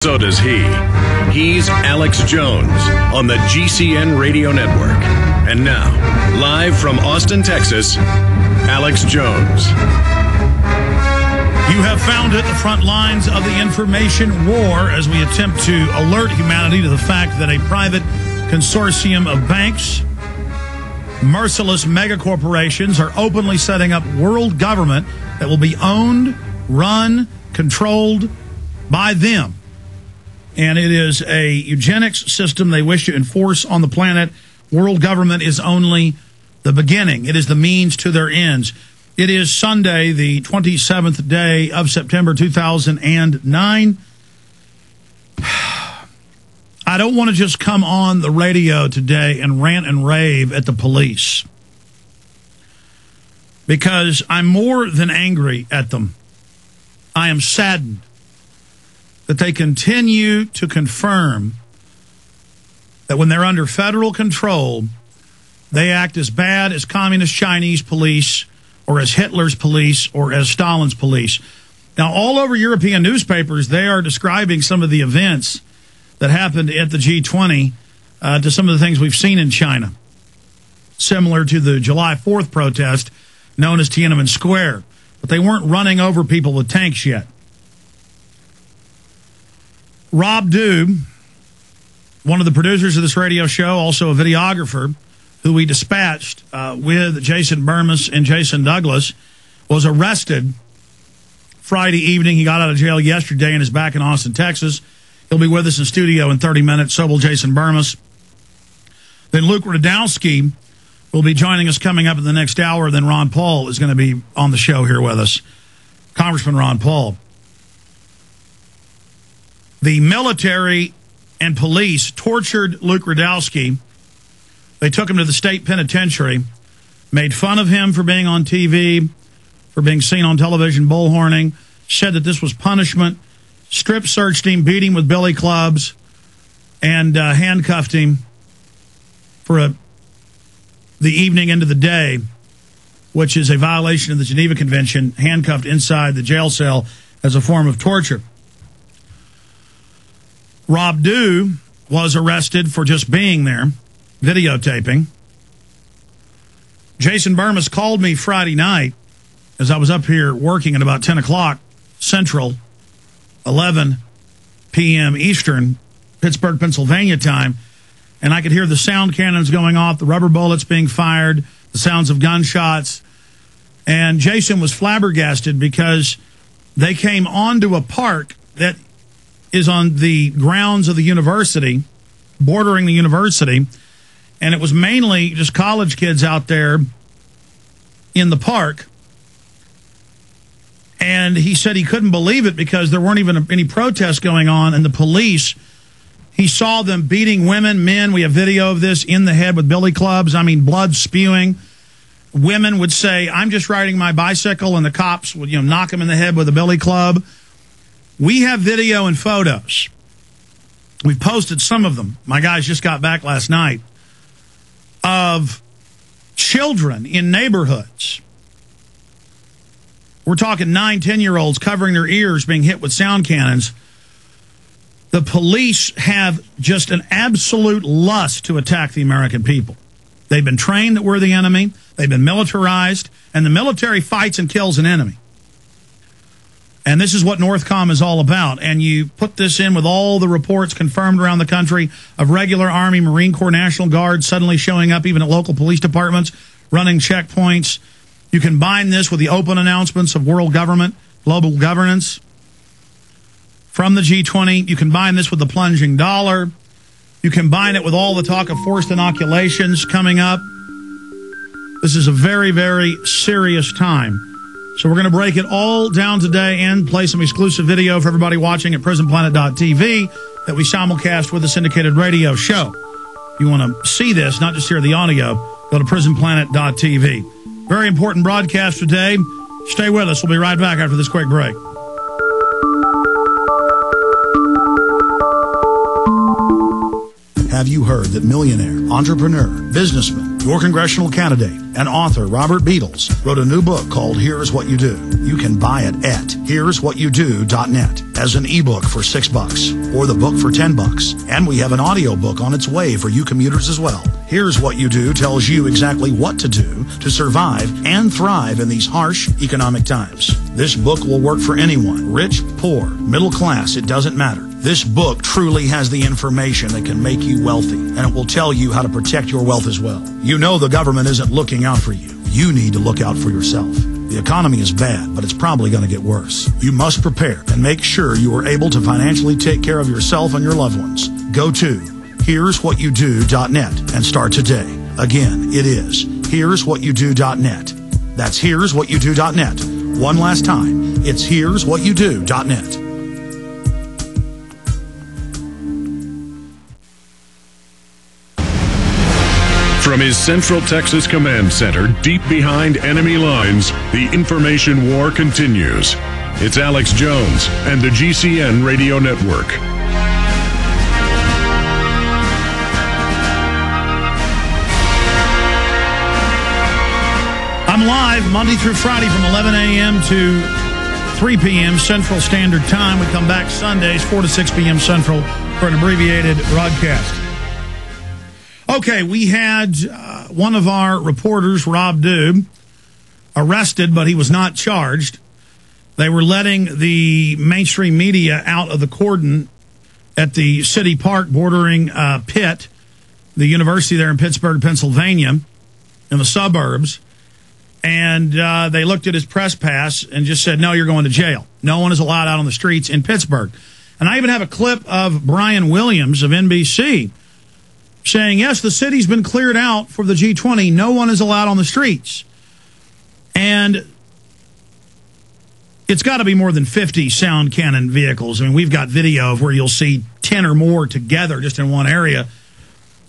So does he. He's Alex Jones on the GCN Radio Network. And now, live from Austin, Texas, Alex Jones. You have found it, the front lines of the information war, as we attempt to alert humanity to the fact that a private consortium of banks, merciless megacorporations, are openly setting up world government that will be owned, run, controlled by them. And it is a eugenics system they wish to enforce on the planet. World government is only the beginning. It is the means to their ends. It is Sunday, the 27th day of September 2009. I don't want to just come on the radio today and rant and rave at the police, because I'm more than angry at them. I am saddened that they continue to confirm that when they're under federal control, they act as bad as communist Chinese police, or as Hitler's police, or as Stalin's police. Now, all over European newspapers, they are describing some of the events that happened at the G20 to some of the things we've seen in China, similar to the July 4th protest known as Tiananmen Square. But they weren't running over people with tanks yet. Rob Dew, one of the producers of this radio show, also a videographer, who we dispatched with Jason Burmis and Jason Douglas, was arrested Friday evening. He got out of jail yesterday and is back in Austin, Texas. He'll be with us in studio in 30 minutes. So will Jason Burmis. Then Luke Rudkowski will be joining us coming up in the next hour. Then Ron Paul is going to be on the show here with us, Congressman Ron Paul. The military and police tortured Luke Rudkowski. They took him to the state penitentiary, made fun of him for being on TV, for being seen on television bullhorning, said that this was punishment, strip searched him, beat him with billy clubs, and handcuffed him for the evening into the day, which is a violation of the Geneva Convention, handcuffed inside the jail cell as a form of torture. Rob Dew was arrested for just being there, videotaping. Jason Burmis called me Friday night as I was up here working at about 10 o'clock Central, 11 p.m. Eastern, Pittsburgh, Pennsylvania time, and I could hear the sound cannons going off, the rubber bullets being fired, the sounds of gunshots. And Jason was flabbergasted because they came onto a park that is on the grounds of the university, bordering the university, and it was mainly just college kids out there in the park. And he said he couldn't believe it because there weren't even any protests going on, and the police, he saw them beating women, men. We have video of this, in the head with billy clubs. I mean, blood spewing. Women would say, "I'm just riding my bicycle," and the cops would, knock them in the head with a billy club. We have video and photos. We've posted some of them. My guys just got back last night, of children in neighborhoods. We're talking 9, 10-year-olds covering their ears, being hit with sound cannons. The police have just an absolute lust to attack the American people. They've been trained that we're the enemy. They've been militarized. And the military fights and kills an enemy. And this is what Northcom is all about. And you put this in with all the reports confirmed around the country of regular Army, Marine Corps, National Guard suddenly showing up even at local police departments, running checkpoints. You combine this with the open announcements of world government, global governance from the G20. You combine this with the plunging dollar. You combine it with all the talk of forced inoculations coming up. This is a very, very serious time. So we're going to break it all down today and play some exclusive video for everybody watching at prisonplanet.tv that we simulcast with the syndicated radio show. If you want to see this, not just hear the audio, go to prisonplanet.tv. Very important broadcast today. Stay with us. We'll be right back after this quick break. Have you heard that millionaire, entrepreneur, businessman, Your congressional candidate and author, Robert Beatles, wrote a new book called Here's What You Do. You can buy it at here'swhatyoudo.net as an ebook for $6 or the book for $10. And we have an audio book on its way for you commuters as well. Here's What You Do tells you exactly what to do to survive and thrive in these harsh economic times. This book will work for anyone, rich, poor, middle class, it doesn't matter. This book truly has the information that can make you wealthy, and it will tell you how to protect your wealth as well. You know the government isn't looking out for you. You need to look out for yourself. The economy is bad, but it's probably going to get worse. You must prepare and make sure you are able to financially take care of yourself and your loved ones. Go to here'swhatyoudo.net and start today. Again, it is here'swhatyoudo.net. That's here'swhatyoudo.net. One last time, it's here'swhatyoudo.net. From his Central Texas Command Center, deep behind enemy lines, the information war continues. It's Alex Jones and the GCN Radio Network. I'm live Monday through Friday from 11 a.m. to 3 p.m. Central Standard Time. We come back Sundays, 4 to 6 p.m. Central for an abbreviated broadcast. Okay, we had one of our reporters, Rob Dube, arrested, but he was not charged. They were letting the mainstream media out of the cordon at the city park bordering Pitt, the university there in Pittsburgh, Pennsylvania, in the suburbs. And they looked at his press pass and just said, no, you're going to jail. No one is allowed out on the streets in Pittsburgh. And I even have a clip of Brian Williams of NBC saying, yes, the city's been cleared out for the G20. No one is allowed on the streets. And it's got to be more than 50 sound cannon vehicles. I mean, we've got video of where you'll see 10 or more together just in one area.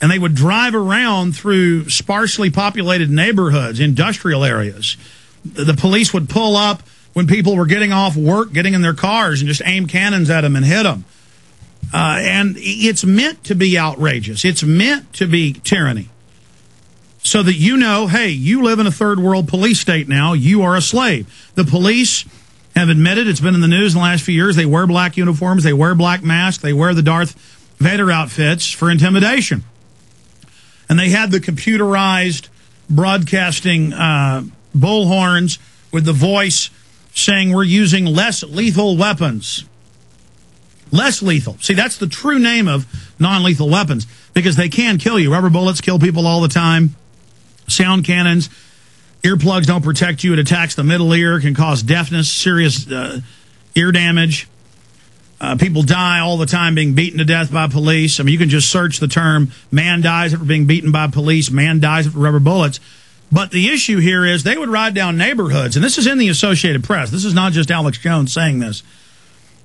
And they would drive around through sparsely populated neighborhoods, industrial areas. The police would pull up when people were getting off work, getting in their cars, and just aim cannons at them and hit them. And it's meant to be outrageous. It's meant to be tyranny. So that you know, hey, you live in a third world police state now. You are a slave. The police have admitted, it's been in the news in the last few years, they wear black uniforms, they wear black masks, they wear the Darth Vader outfits for intimidation. And they had the computerized broadcasting bullhorns with the voice saying we're using less lethal weapons. Less lethal. See, that's the true name of non-lethal weapons, because they can kill you. Rubber bullets kill people all the time. Sound cannons, earplugs don't protect you. It attacks the middle ear, can cause deafness, serious ear damage. People die all the time being beaten to death by police. I mean, you can just search the term, man dies after being beaten by police, man dies after rubber bullets. But the issue here is they would ride down neighborhoods, and this is in the Associated Press. This is not just Alex Jones saying this.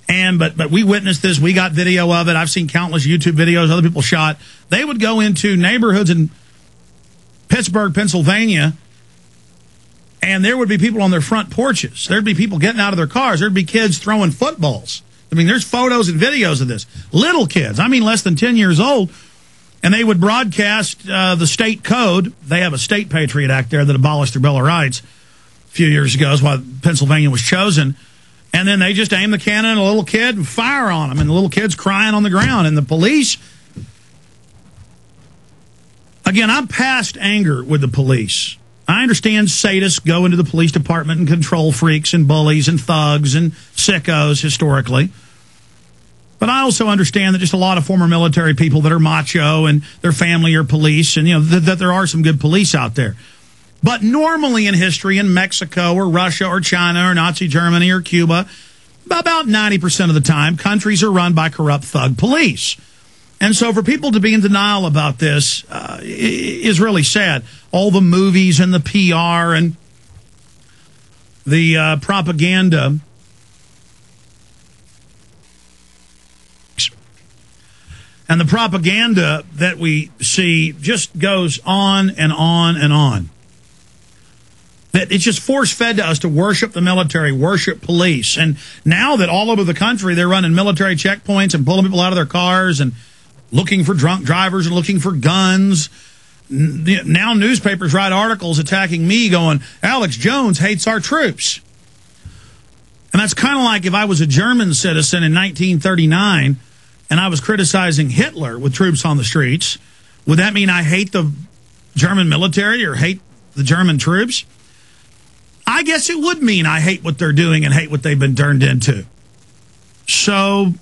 But we witnessed this. We got video of it. I've seen countless YouTube videos other people shot. They would go into neighborhoods in Pittsburgh, Pennsylvania, and there would be people on their front porches. There'd be people getting out of their cars. There'd be kids throwing footballs. I mean, there's photos and videos of this. Little kids, I mean less than 10 years old, and they would broadcast the state code. They have a state Patriot Act there that abolished their Bill of Rights a few years ago. That's why Pennsylvania was chosen. And then they just aim the cannon at a little kid and fire on him, and the little kid's crying on the ground. And the police, again, I'm past anger with the police. I understand sadists go into the police department and control freaks and bullies and thugs and sickos historically. But I also understand that just a lot of former military people that are macho and their family are police, and that there are some good police out there. But normally in history, in Mexico or Russia or China or Nazi Germany or Cuba, about 90% of the time, countries are run by corrupt thug police. And so for people to be in denial about this is really sad. All the movies and the PR and the propaganda. And the propaganda that we see just goes on and on and on. That it's just force-fed to us to worship the military, worship police. And now that all over the country they're running military checkpoints and pulling people out of their cars and looking for drunk drivers and looking for guns, now newspapers write articles attacking me going, Alex Jones hates our troops. And that's kind of like if I was a German citizen in 1939 and I was criticizing Hitler with troops on the streets. Would that mean I hate the German military or hate the German troops? I guess it would mean I hate what they're doing and hate what they've been turned into. So